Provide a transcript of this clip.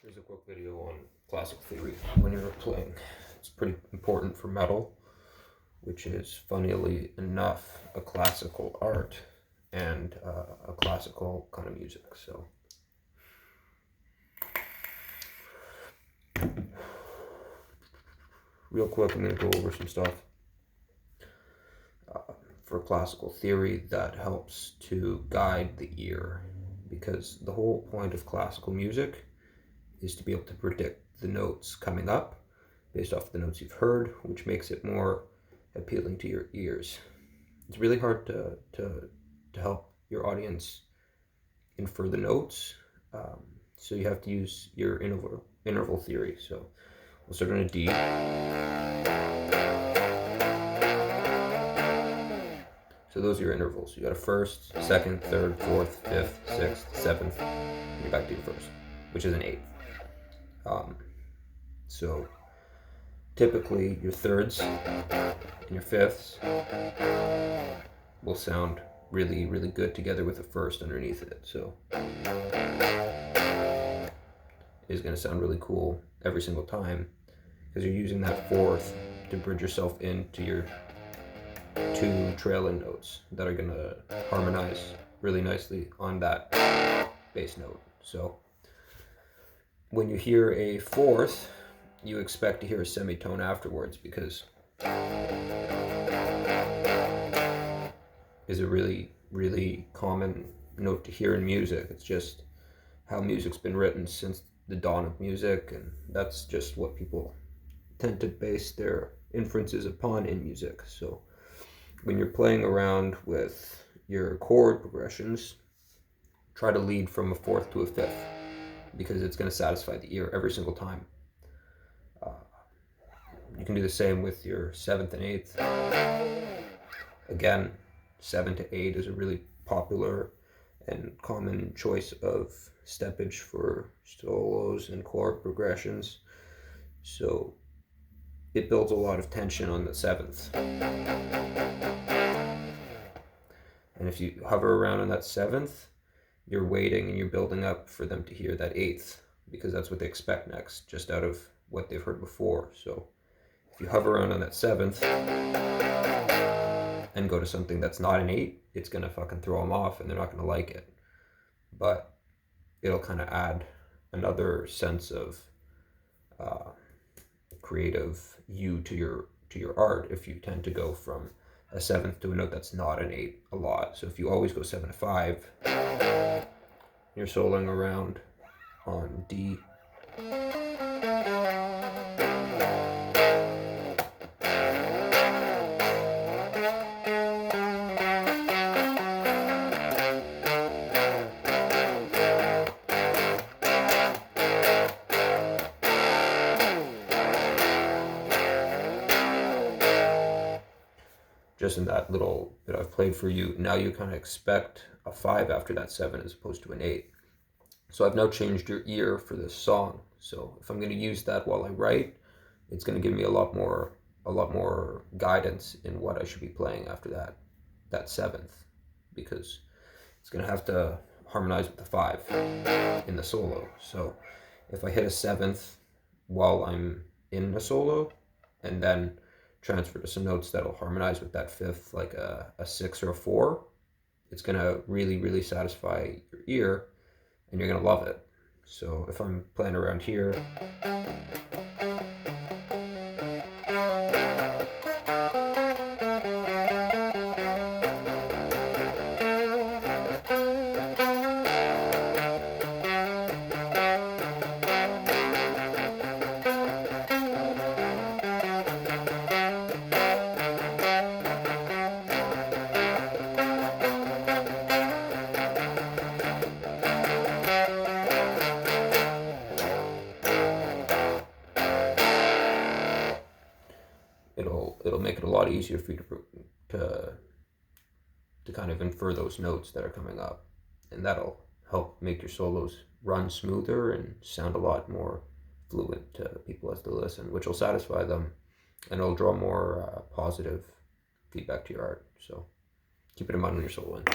Here's a quick video on classical theory when you're playing. It's pretty important for metal, which is, funnily enough, a classical art and a classical kind of music. So, real quick, I'm going to go over some stuff for classical theory that helps to guide the ear, because the whole point of classical music is to be able to predict the notes coming up based off the notes you've heard, which makes it more appealing to your ears. It's really hard to help your audience infer the notes, so you have to use your interval theory. So we'll start on a D. So those are your intervals. You got a first, second, third, fourth, fifth, sixth, seventh, and you're back to your first, which is an eighth. So typically your thirds and your fifths will sound really, really good together with a first underneath it. So it's going to sound really cool every single time because you're using that fourth to bridge yourself into your two trailing notes that are going to harmonize really nicely on that bass note. So when you hear a fourth, you expect to hear a semitone afterwards, because is a really, really common note to hear in music. It's just how music's been written since the dawn of music, and that's just what people tend to base their inferences upon in music. So when you're playing around with your chord progressions, try to lead from a fourth to a fifth, because it's going to satisfy the ear every single time. You can do the same with your seventh and eighth. Again, 7 to 8 is a really popular and common choice of steppage for solos and chord progressions. So it builds a lot of tension on the seventh. And if you hover around on that seventh, you're waiting and you're building up for them to hear that eighth, because that's what they expect next, just out of what they've heard before. So if you hover around on that seventh and go to something that's not an 8, it's going to fucking throw them off and they're not going to like it. But it'll kind of add another sense of creative to your art if you tend to go from a seventh to a note that's not an 8 a lot. So if you always go 7 to 5, you're soloing around on D. Just in that little bit I've played for you, now you kind of expect a 5 after that 7 as opposed to an 8. So I've now changed your ear for this song. So if I'm going to use that while I write, it's going to give me a lot more guidance in what I should be playing after that 7th, because it's going to have to harmonize with the 5 in the solo. So if I hit a 7th while I'm in a solo and then transfer to some notes that'll harmonize with that 5th, like a 6 or a 4, it's going to really, really satisfy your ear and you're going to love it. So if I'm playing around here, it'll make it a lot easier for you to kind of infer those notes that are coming up, and that'll help make your solos run smoother and sound a lot more fluent to people as they listen, which will satisfy them, and it'll draw more positive feedback to your art. So keep it in mind when you're soloing.